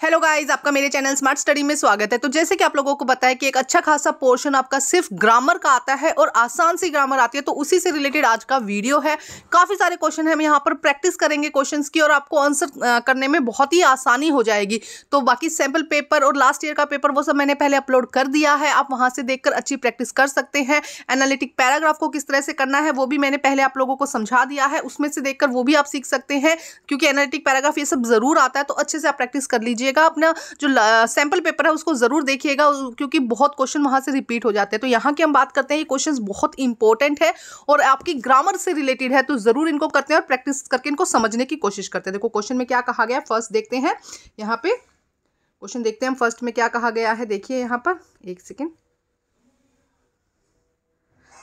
Hello guys, आपका मेरे channel smart study में स्वागत है। तो जैसे कि आप लोगों को पता है कि एक अच्छा खासा पोर्शन आपका सिर्फ ग्रामर का आता है और आसान सी ग्रामर आती है, तो उसी से रिलेटेड आज का वीडियो है। काफ़ी सारे क्वेश्चन है, हम यहाँ पर प्रैक्टिस करेंगे क्वेश्चंस की और आपको आंसर करने में बहुत ही आसानी हो जाएगी। तो बाकी सैम्पल पेपर और लास्ट ईयर का पेपर वो सब मैंने पहले अपलोड कर दिया है, आप वहाँ से देखकर अच्छी प्रैक्टिस कर सकते हैं। एनालिटिक पैराग्राफ को किस तरह से करना है वो भी मैंने पहले आप लोगों को समझा दिया है, उसमें से देखकर वो भी आप सीख सकते हैं, क्योंकि एनालिटिक पैराग्राफ ये सब जरूर आता है। तो अच्छे से आप प्रैक्टिस कर लीजिए, अपना जो सैंपल पेपर है उसको जरूर देखिएगा, क्योंकि बहुत क्वेश्चन वहां से रिपीट हो जाते हैं। तो यहाँ की हम बात करते हैं, ये क्वेश्चंस बहुत इंपॉर्टेंट है और आपकी ग्रामर से रिलेटेड है, तो जरूर इनको करते हैं और प्रैक्टिस करके इनको समझने की कोशिश करते हैं। देखो क्वेश्चन में क्या कहा गया, फर्स्ट देखते हैं। यहाँ पे क्वेश्चन देखते हैं हम, फर्स्ट में क्या कहा गया है। देखिए यहाँ पर एक सेकेंड,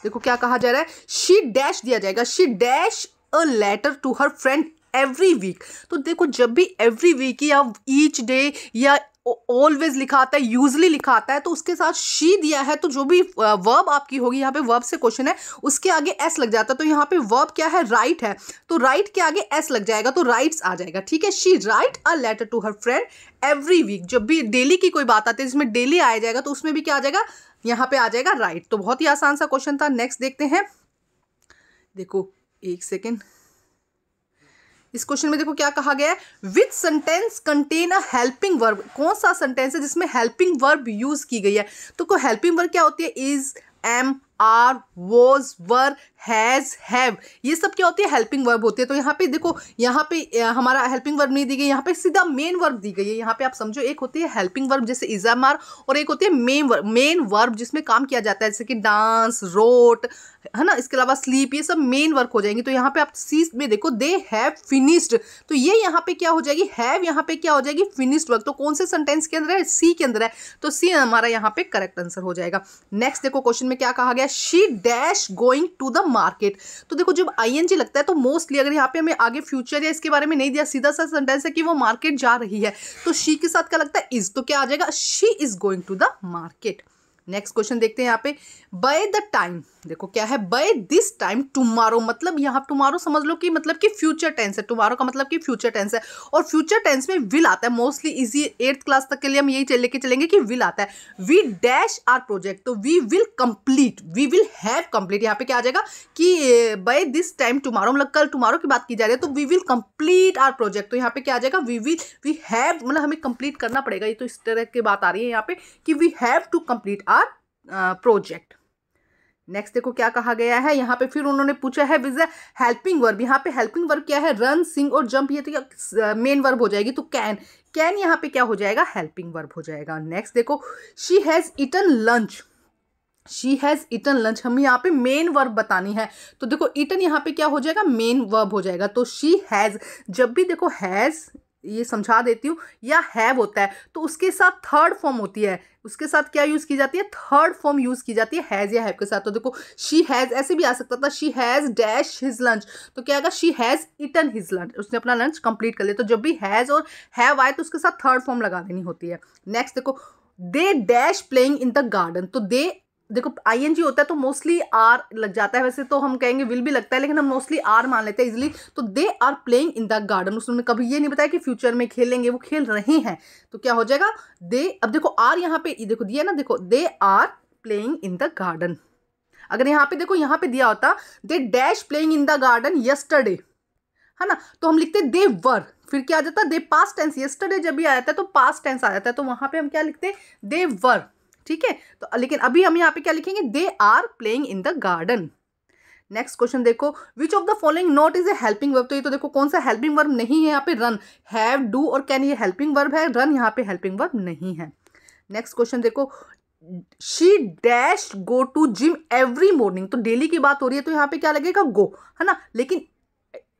देखो क्या कहा जा रहा है। शी डैश दिया जाएगा, she dash a letter to her friend every week. तो देखो जब भी एवरी वीक या ईच डे या ऑलवेज लिखा आता है, यूजली लिखा आता है, तो उसके साथ शी दिया है, तो जो भी वर्ब आपकी होगी, यहाँ पे वर्ब से क्वेश्चन है, उसके आगे एस लग जाता है। तो यहाँ पे वर्ब क्या है, राइट है, तो राइट के आगे एस लग जाएगा, तो राइट्स आ जाएगा। ठीक है, she write a letter to her friend every week. जब भी डेली की कोई बात आती है जिसमें डेली आया जाएगा, तो उसमें भी क्या आ जाएगा, यहाँ पे आ जाएगा राइट। तो बहुत ही आसान सा क्वेश्चन था। नेक्स्ट देखते हैं, देखो एक सेकेंड, इस क्वेश्चन में देखो क्या कहा गया है। विच sentence contain a helping verb. कौन सा सेंटेंस है जिसमें हेल्पिंग वर्ब यूज की गई है। तो को हेल्पिंग वर्ब क्या होती है, is, am, are, was, were, has, have, ये सब क्या होती है, हेल्पिंग वर्ब होती है। तो यहाँ पे देखो, यहाँ पे हमारा हेल्पिंग वर्ब नहीं दी गई, यहाँ पे सीधा मेन वर्ब दी गई है। यहाँ पे आप समझो, एक होती है हेल्पिंग वर्ब जैसे इज, एम, आर, और एक होती है मेन वर्ब जिसमें काम किया जाता है, जैसे कि डांस, रोट, है ना, इसके अलावा स्लीप, ये सब मेन वर्क हो जाएंगे। तो यहाँ पे आप सी में देखो, दे हैव फिनिश्ड, तो ये यहाँ पे क्या हो जाएगी, हैव यहाँ पे क्या हो जाएगी, फिनिश्ड वर्क। तो कौन से सेंटेंस के अंदर है, सी के अंदर है, तो सी हमारा यहाँ पे करेक्ट आंसर हो जाएगा। नेक्स्ट देखो क्वेश्चन में क्या कहा गया, she dash going to the market. तो देखो जब आईएनजी लगता है तो मोस्टली, अगर यहाँ पे हमें आगे फ्यूचर या इसके बारे में नहीं दिया, सीधा सा सेंटेंस है कि वो मार्केट जा रही है, तो शी के साथ क्या लगता है, इज, तो क्या आ जाएगा, she is going to the market. Next question देखते हैं यहाँ पे, बाय द टाइम, देखो क्या है, बाय दिस टाइम टुमारो, मतलब यहाँ टुमारो समझ लो कि मतलब कि फ्यूचर टेंस है, टुमारो का मतलब कि फ्यूचर टेंस है, और फ्यूचर टेंस में विल आता है मोस्टली। इजी 8th क्लास तक के लिए हम यही लेके चलेंगे कि विल आता है। वी डैश आर प्रोजेक्ट, तो we will complete, we will have complete. यहाँ पे क्या आ जाएगा कि बाय दिस टाइम टुमारो, मतलब कल टुमारो की बात की जा रही है, तो we will complete our project. तो यहाँ पे क्या आ जाएगा, वी हैव, मतलब हमें कंप्लीट करना पड़ेगा। ये तो इस तरह की बात आ रही है यहाँ पे कि we have to complete our project. Next देखो क्या कहा गया है, यहाँ पे फिर उन्होंने पूछा है विज अ हेल्पिंग वर्ब। यहाँ पे हेल्पिंग वर्ब क्या है, रन, सिंग और जंप, ये तो मेन वर्ब हो जाएगी। तो कैन यहाँ पे क्या हो जाएगा, हेल्पिंग वर्ब हो जाएगा। नेक्स्ट देखो, she has eaten lunch, she has eaten lunch, हम यहाँ पे मेन वर्ब बतानी है, तो देखो ईटन यहाँ पे क्या हो जाएगा, मेन वर्ब हो जाएगा। तो शी हैज, जब भी देखो हैज, ये समझा देती हूँ, या हैव होता है तो उसके साथ थर्ड फॉर्म होती है, उसके साथ क्या यूज की जाती है, थर्ड फॉर्म यूज की जाती है हैज या हैव के साथ। तो देखो शी हैज ऐसे भी आ सकता था, she has dash his lunch, तो क्या आएगा, she has eaten his lunch, उसने अपना लंच कंप्लीट कर लिया। तो जब भी हैज और हैव आए तो उसके साथ थर्ड फॉर्म लगा देनी होती है। नेक्स्ट देखो, दे dash playing in the garden, तो दे देखो आईएनजी होता है तो मोस्टली आर लग जाता है, वैसे तो हम कहेंगे विल भी लगता है, लेकिन हम मोस्टली आर मान लेते हैं इजिली। तो they are playing in the garden, उसने कभी ये नहीं बताया कि फ्यूचर में खेलेंगे, वो खेल रहे हैं, तो क्या हो जाएगा, दे। अब देखो आर यहाँ पे देखो दिया ना, देखो they are playing in the garden. अगर यहाँ पे देखो, यहाँ पे दिया होता they dash playing in the garden yesterday, है ना, तो हम लिखते दे वर, फिर क्या आ जाता, दे पास्ट टेंस, यस्टरडे जब भी आ जाता है तो पास्ट टेंस आ जाता है, तो वहां पे हम क्या लिखते, दे वर। ठीक है, तो लेकिन अभी हम यहाँ पे क्या लिखेंगे, they are playing in the garden. Next question देखो, which of the following not is a helping verb. तो ये तो देखो कौन सा हेल्पिंग वर्ब नहीं है यहाँ पे, रन, हैव, डू और कैन, ये हेल्पिंग वर्ब है, रन यहाँ पे हेल्पिंग वर्ब नहीं है। नेक्स्ट क्वेश्चन देखो, she dash go to gym every morning, तो डेली की बात हो रही है, तो यहाँ पे क्या लगेगा, गो, है ना, लेकिन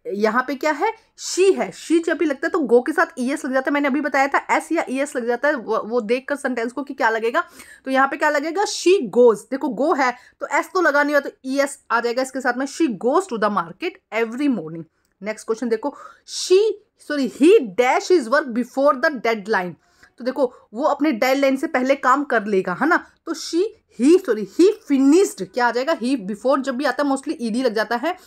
यहाँ पे क्या है, शी है, शी जब भी लगता है तो गो के साथ ईएस लग जाता है, मैंने अभी बताया था एस या ईएस लग जाता है, वो देखकर सेंटेंस को कि क्या लगेगा। तो यहाँ पे क्या लगेगा, शी गोज, देखो गो है तो एस तो लगा नहीं हुआ, तो ईएस आ जाएगा इसके साथ में, she goes to the market every morning. Next question देखो, he dash his work before the deadline, तो देखो वो अपने डेडलाइन से पहले काम कर लेगा, है ना। तो ही फिनिश्ड, क्या आ जाएगा, ही बिफोर जब भी आता है मोस्टली ईडी लग जाता है,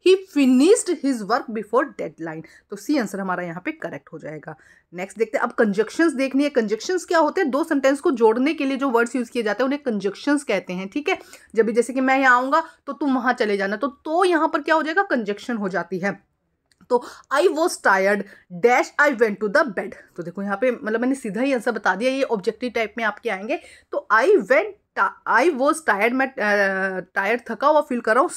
ही finished his work before deadline. तो सी आंसर हमारा यहाँ पे करेक्ट हो जाएगा। नेक्स्ट देखते हैं, अब कंजक्शंस देखनी है। कंजक्शंस क्या होते हैं, दो सेंटेंस को जोड़ने के लिए जो वर्ड्स यूज किए जाते हैं उन्हें कंजक्शंस कहते हैं, ठीक है। जब भी जैसे कि मैं यहाँ आऊंगा तो तुम वहां चले जाना, तो यहाँ पर क्या हो जाएगा, कंजक्शन हो जाती है। तो I was tired dash I went to the bed. तो देखो यहाँ पे मतलब मैंने सीधा ही आंसर बता दिया, ये ऑब्जेक्टिव टाइप में आपके आएंगे। तो आई वॉज टायर्ड, मैं टायर्ड थका हुआ फील कर रहा हूँ,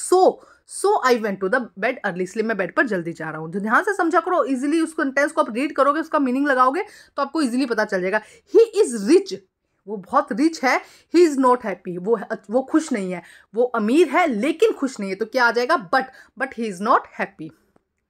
so I went to the bed early, इसलिए मैं बेड पर जल्दी जा रहा हूँ। ध्यान से समझा करो, इजीली उस सेंटेंस को आप रीड करोगे, उसका मीनिंग लगाओगे तो आपको इजीली पता चल जाएगा। ही इज रिच, वो बहुत रिच है। ही इज नॉट हैप्पी, वो खुश नहीं है। वो अमीर है लेकिन खुश नहीं है, तो क्या आ जाएगा, but he is not happy.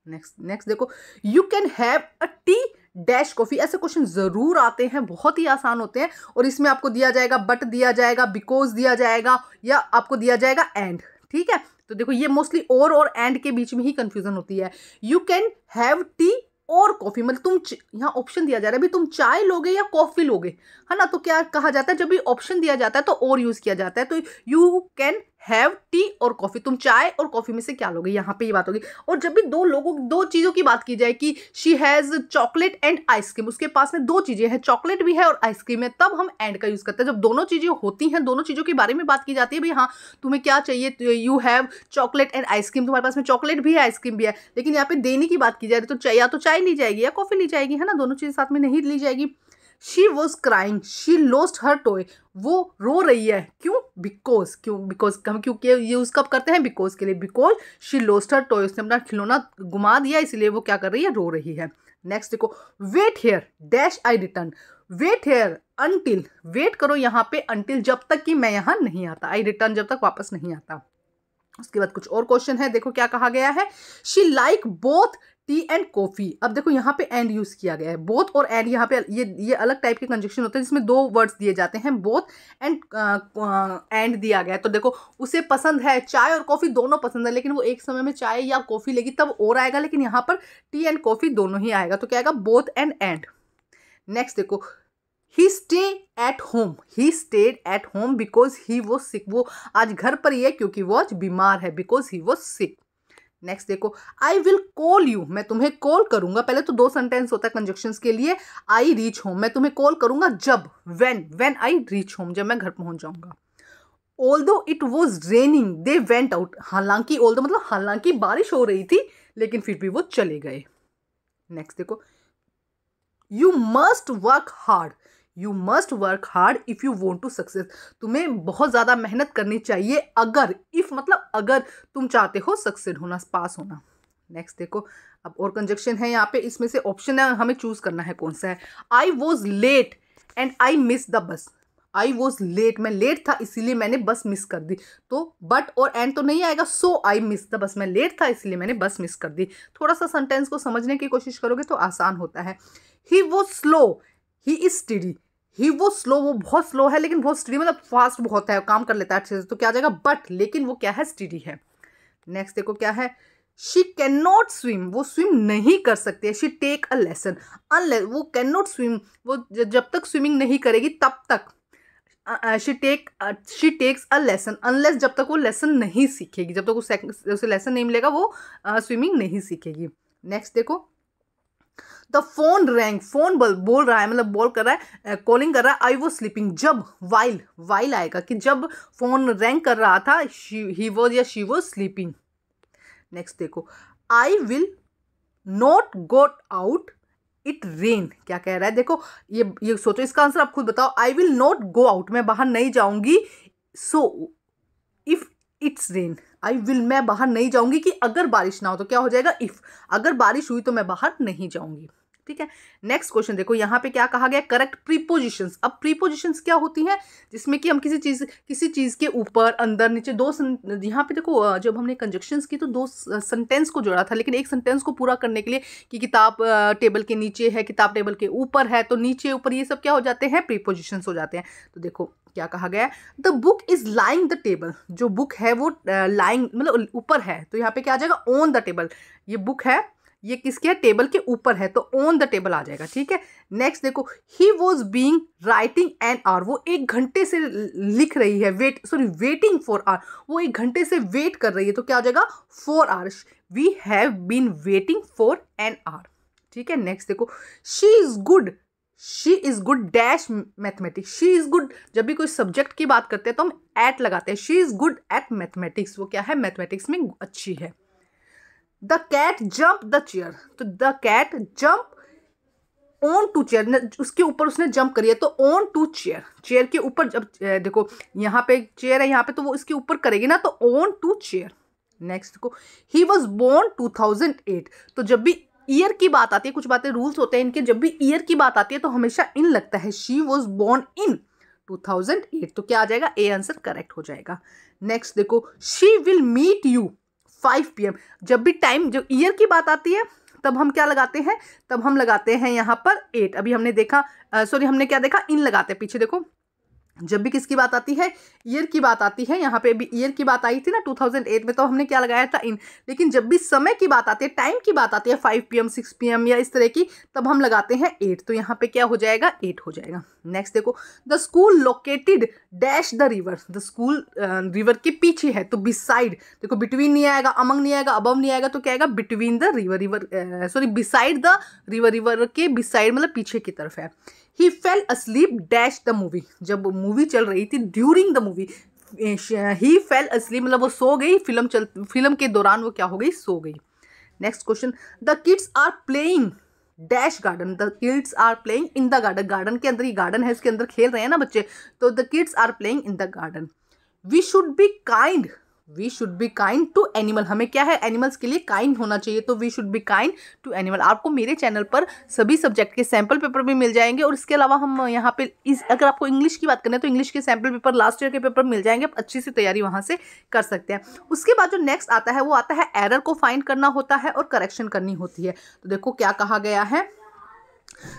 Next देखो, you can have a tea dash coffee. ऐसे क्वेश्चन जरूर आते हैं, बहुत ही आसान होते हैं, और इसमें आपको दिया जाएगा बट दिया जाएगा, बिकॉज दिया जाएगा, या आपको दिया जाएगा एंड, ठीक है। तो देखो ये मोस्टली और एंड के बीच में ही कंफ्यूजन होती है। यू कैन हैव टी और कॉफी, मतलब तुम यहाँ ऑप्शन दिया जा रहा है, भी तुम चाय लोगे या कॉफी लोगे, है ना। तो क्या कहा जाता है, जब भी ऑप्शन दिया जाता है तो और यूज किया जाता है। तो यू कैन हैव टी और कॉफी, तुम चाय और कॉफी में से क्या लोगे, यहाँ पे ये बात होगी। और जब भी दो चीजों की बात की जाए कि she has chocolate and ice cream, उसके पास में दो चीजें हैं, चॉकलेट भी है और आइसक्रीम है, तब हम एंड का यूज करते हैं। जब दोनों चीजें होती हैं, दोनों चीजों के बारे में बात की जाती है, भाई हाँ तुम्हें क्या चाहिए, you have chocolate and ice cream, तुम्हारे पास में चॉकलेट भी है आइसक्रीम भी है, लेकिन यहाँ पे देने की बात की जा रही है, तो या तो चाय ली जाएगी या कॉफी ली जाएगी, है ना, दोनों चीजें साथ में नहीं ली जाएगी। She was crying she lost her toy, वो रो रही है, क्यों, बिकॉज हम क्यों यूज कब करते हैं, बिकॉज के लिए, because she lost her toy, उसने अपना खिलौना गुमा दिया, इसलिए वो क्या कर रही है, रो रही है। नेक्स्ट देखो, wait here dash I return, wait here until, wait करो यहाँ पे अंटिल, जब तक कि मैं यहाँ नहीं आता, आई रिटर्न जब तक वापस नहीं आता। उसके बाद कुछ और क्वेश्चन है, देखो क्या कहा गया है, she like both T and coffee. अब देखो यहाँ पे एंड यूज किया गया है, बोथ और एंड, यहाँ पे ये अलग टाइप के कंजक्शन होते हैं जिसमें दो वर्ड्स दिए जाते हैं, बोथ एंड दिया गया है। तो देखो उसे पसंद है, चाय और कॉफी दोनों पसंद है, लेकिन वो एक समय में चाय या कॉफी लेगी तब और आएगा, लेकिन यहाँ पर टी एंड कॉफी दोनों ही आएगा, तो क्या आएगा, बोथ एंड एंड। नेक्स्ट देखो, he stayed at home because he was sick, वो आज घर पर ही है क्योंकि वो आज बीमार है, because he was sick. Next देखो, आई विल कॉल यू, मैं तुम्हें कॉल करूंगा, पहले तो दो सेंटेंस होता है कंजक्शंस के लिए, आई रीच होम, मैं तुम्हें कॉल करूंगा जब, व्हेन आई रीच होम, जब मैं घर पहुंच जाऊंगा। Although it was raining they went out, हालांकि ऑल्दो मतलब हालांकि बारिश हो रही थी लेकिन फिर भी वो चले गए। नेक्स्ट देखो, you must work hard if you want to success, तुम्हें बहुत ज़्यादा मेहनत करनी चाहिए अगर, इफ मतलब अगर तुम चाहते हो सक्सेड होना, पास होना। नेक्स्ट देखो, अब और कंजक्शन है यहाँ पे, इसमें से ऑप्शन है, हमें चूज करना है कौन सा है। I was late and I miss the bus, I was late, मैं लेट था इसीलिए मैंने बस मिस कर दी, तो बट और एंड तो नहीं आएगा, सो आई मिस द बस, मैं लेट था इसलिए मैंने बस मिस कर दी। थोड़ा सा सेंटेंस को समझने की कोशिश करोगे तो आसान होता है। He was slow he is study, he वो स्लो, वो बहुत स्लो है लेकिन बहुत स्टडी, मतलब फास्ट बहुत है, काम कर लेता है अच्छे से, तो क्या आ जाएगा, बट, लेकिन वो क्या है, स्टडी है। नेक्स्ट देखो क्या है, शी कैन नॉट स्विम, वो स्विम नहीं कर सकती है, शी टेक अ लेसन, वो कैन नॉट स्विम, वो जब तक स्विमिंग नहीं करेगी तब तक, she takes a lesson unless, जब तक वो लेसन नहीं सीखेगी, जब तक उसे लेसन नहीं मिलेगा वो स्विमिंग नहीं सीखेगी। नेक्स्ट देखो, द फोन रैंग, फोन बोल रहा है, मतलब बोल कर रहा है, कॉलिंग कर रहा है, आई वॉज स्लीपिंग, जब, वाइल आएगा कि जब फोन रैंग कर रहा था, ही वॉज या शी वॉज स्लीपिंग। नेक्स्ट देखो, I will not go out it rain, क्या कह रहा है, देखो ये सोचो, इसका आंसर आप खुद बताओ। I will not go out, मैं बाहर नहीं जाऊंगी, so if it's rain, I will, मैं बाहर नहीं जाऊंगी कि अगर बारिश ना हो, तो क्या हो जाएगा, इफ, अगर बारिश हुई तो मैं बाहर नहीं जाऊंगी, ठीक है। नेक्स्ट क्वेश्चन देखो, यहाँ पे क्या कहा गया, करेक्ट प्रीपोजिशंस। अब प्रीपोजिशंस क्या होती हैं, जिसमें कि हम किसी चीज के ऊपर, अंदर, नीचे, यहाँ पे देखो जब हमने कंजक्शंस की तो दो सेंटेंस को जोड़ा था, लेकिन एक सेंटेंस को पूरा करने के लिए कि किताब टेबल के नीचे है, किताब टेबल के ऊपर है, तो नीचे ऊपर ये सब क्या हो जाते हैं, प्रीपोजिशंस हो जाते हैं। तो देखो क्या कहा गया है, the book is lying the table, जो बुक है वो लाइंग मतलब ऊपर है, तो यहाँ पे क्या आ जाएगा, ऑन द टेबल, ये बुक है ये किसके है, टेबल के ऊपर है, तो ऑन द टेबल आ जाएगा, ठीक है। नेक्स्ट देखो, he was being writing an hour, वो 1 घंटे से लिख रही है, वेटिंग फॉर आवर, वो 1 घंटे से वेट कर रही है, तो क्या हो जाएगा, 4 hours, we have been waiting for an hour, ठीक है। नेक्स्ट देखो, she is good dash mathematics, she is good, जब भी कोई सब्जेक्ट की बात करते हैं तो हम एट लगाते हैं, she is good at mathematics, वो क्या है, मैथमेटिक्स में अच्छी है। The cat jump the chair, तो the cat jump on to chair, उसके ऊपर उसने जंप करी है, तो ऑन टू चेयर, चेयर के ऊपर, जब देखो यहाँ पे चेयर है यहाँ पे, तो वो इसके ऊपर करेगी ना, तो ऑन टू चेयर। नेक्स्ट देखो, ही वॉज बोर्न 2008, तो जब भी ईयर की बात आती है, कुछ बातें रूल्स होते हैं इनके, जब भी ईयर की बात आती है तो हमेशा इन लगता है, शी वॉज बोर्न इन 2008, तो क्या आ जाएगा, ए आंसर करेक्ट हो जाएगा। नेक्स्ट देखो, she will meet you 5 PM, जब भी टाइम, जब ईयर की बात आती है तब हम क्या लगाते हैं, तब हम लगाते हैं यहाँ पर 8, अभी हमने देखा, हमने क्या देखा, इन लगाते हैं, पीछे देखो, जब भी किसकी बात आती है, ईयर की बात आती है, यहाँ पे भी ईयर की बात आई थी ना 2008 में, तो हमने क्या लगाया था, इन। लेकिन जब भी समय की बात आती है, टाइम की बात आती है, 5 PM 6 PM या इस तरह की, तब हम लगाते हैं 8, तो यहाँ पे क्या हो जाएगा, 8 हो जाएगा। नेक्स्ट देखो, the school located dash the river, the school river के पीछे है, तो बिसाइड, देखो बिटवीन नहीं आएगा, अमंग नहीं आएगा, अबव नहीं आएगा, तो क्या आएगा, between the river, beside the river के बिसाइड मतलब पीछे की तरफ है। He fell asleep dash the movie, जब मूवी चल रही थी, during the movie, he fell asleep मतलब वो सो गई, फिल्म के दौरान वो क्या हो गई, सो गई। Next question, the kids are playing dash garden, the kids are playing in the garden, garden के अंदर, ही गार्डन है, इसके अंदर खेल रहे हैं ना बच्चे, तो the kids are playing in the garden. We should be kind to animal, हमें क्या है, एनिमल्स के लिए काइंड होना चाहिए, तो we should be kind to animal. आपको मेरे चैनल पर सभी सब्जेक्ट के सैम्पल पेपर भी मिल जाएंगे, और इसके अलावा हम यहाँ पे अगर आपको इंग्लिश की बात करना है तो इंग्लिश के सैम्पल पेपर, लास्ट ईयर के पेपर मिल जाएंगे, आप अच्छी सी तैयारी वहाँ से कर सकते हैं। उसके बाद जो नेक्स्ट आता है वो आता है एरर को फाइंड करना होता है और करेक्शन करनी होती है। तो देखो क्या कहा गया है,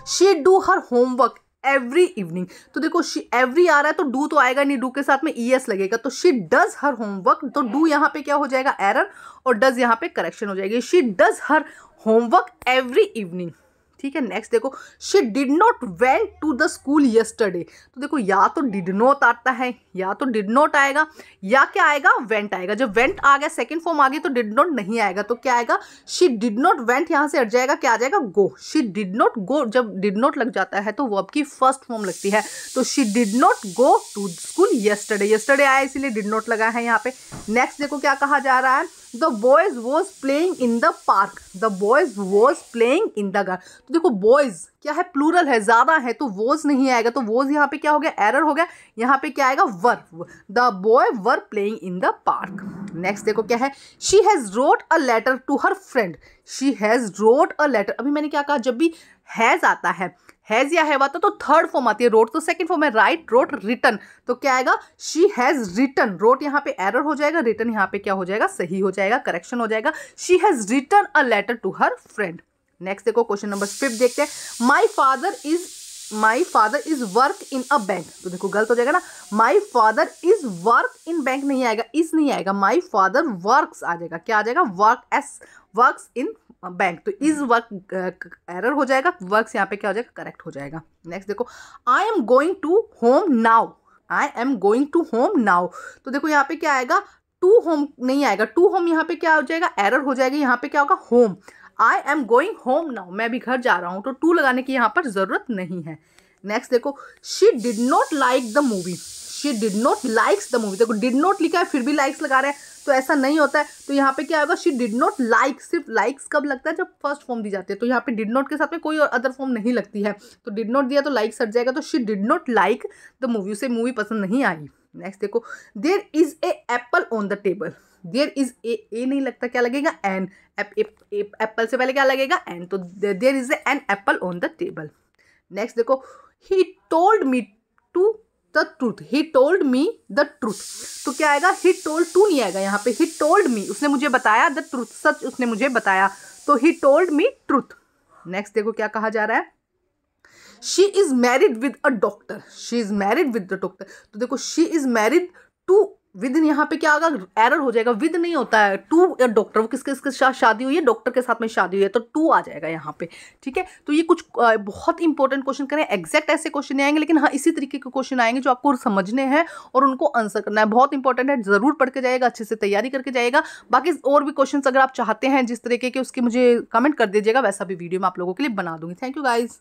she do her homework every evening, तो देखो एवरी आ रहा है तो डू तो आएगा नहीं, डू के साथ में ES लगेगा, तो शी डज हर होमवर्क, तो डू यहाँ पे क्या हो जाएगा, एरर, और डज यहाँ पे करेक्शन हो जाएगी, she does her homework every evening, ठीक है। नेक्स्ट देखो, she did not went to the school yesterday, तो देखो या तो डिड नॉट आता है, या तो डिड नॉट आएगा, या क्या आएगा, वेंट आएगा। जब वेंट आ गया, सेकंड फॉर्म आ गई, तो डिड नॉट नहीं आएगा, तो क्या आएगा, शी डिड नॉट वेंट, यहाँ से हट जाएगा, क्या आ जाएगा, गो, शी डिड नॉट गो, जब डिड नॉट लग जाता है तो वर्ब की फर्स्ट फॉर्म लगती है, तो she did not go to school yesterday आया इसीलिए डिड नॉट लगा है यहाँ पे। नेक्स्ट देखो क्या कहा जा रहा है, the boys was playing in the park, the boys was playing in the garden, तो देखो बॉयज क्या है, प्लूरल है, ज्यादा है, तो वॉज नहीं आएगा, तो वॉज यहाँ पे क्या हो गया, एरर हो गया, यहाँ पे क्या आएगा, were, the boy were playing in the park. Next देखो क्या है, she has wrote a letter to her friend, she has wrote a letter, अभी मैंने क्या कहा, जब भी हैज आता है, हैज या हैव आता तो थर्ड फॉर्म आती है, रोट तो सेकंड फॉर्म है, राइट, रोट, रिटन, तो क्या आएगा, शी हैज रिटन, रोट यहाँ पे एरर हो जाएगा, रिटन यहाँ पे क्या हो जाएगा, सही हो जाएगा, करेक्शन हो जाएगा, she has written a letter to her friend. Next देखो क्वेश्चन नंबर 5 देखते हैं, my father is work in a bank, तो देखो गलत हो जाएगा ना, my father is work in bank नहीं आएगा, इज नहीं आएगा, माई फादर वर्क्स आ जाएगा, क्या आ जाएगा, वर्क्स इन बैंक, तो इज वर्क एरर हो जाएगा, वर्क्स यहाँ पे क्या हो जाएगा, करेक्ट हो जाएगा। नेक्स्ट देखो, I am going to home now, तो देखो यहाँ पे क्या आएगा, टू होम नहीं आएगा, टू होम यहाँ पे क्या हो जाएगा, एरर हो जाएगा, यहाँ पे क्या होगा, home, I am going home now, मैं भी घर जा रहा हूँ, तो टू लगाने की यहाँ पर जरूरत नहीं है। नेक्स्ट देखो, she did not like the movie, she did not likes the movie, देखो डिड नॉट लिखा है फिर भी लाइक्स लगा रहे हैं, तो ऐसा नहीं होता है, तो यहाँ पे क्या होगा, शी डिड नॉट लाइक, सिर्फ लाइक्स कब लगता है, जब फर्स्ट फॉर्म दी जाती है, तो यहाँ पे डिड नॉट के साथ में कोई और अदर फॉर्म नहीं लगती है, तो डिड नॉट दिया तो लाइक्स हट जाएगा, तो she did not like the movie, उसे मूवी पसंद नहीं आई। नेक्स्ट देखो, there is a apple on the table, there is a नहीं लगता, क्या लगेगा, एन, एप्पल से पहले क्या लगेगा, एन, तो there is an apple on the table. Next देखो, he told me to the truth, he told me the truth, तो क्या आएगा, ही टोल्ड टू नहीं आएगा यहाँ पे, ही टोल्ड मी, उसने मुझे बताया, द ट्रूथ, सच उसने मुझे बताया, तो he told me truth. Next देखो क्या कहा जा रहा है, she is married with a doctor, she is married with the doctor, तो देखो she is married to with यहाँ पे क्या आएगा, एरर हो जाएगा, विद नहीं होता है, टू डॉक्टर, वो किसके किसके साथ शादी हुई है, डॉक्टर के साथ में शादी हुई है, तो टू आ जाएगा यहाँ पे। ठीक है, तो ये कुछ बहुत इंपॉर्टेंट क्वेश्चन करें, एग्जैक्ट ऐसे क्वेश्चन नहीं आएंगे, लेकिन हाँ इसी तरीके के क्वेश्चन आएंगे जो आपको समझने हैं और उनको आंसर करना है। बहुत इंपॉर्टेंट है, जरूर पढ़ के जाएगा, अच्छे से तैयारी करके जाएगा। बाकी और भी क्वेश्चन अगर आप चाहते हैं जिस तरीके के, उसके मुझे कमेंट कर दीजिएगा, वैसा भी वीडियो मैं आप लोगों के लिए बना दूंगी। Thank you guys.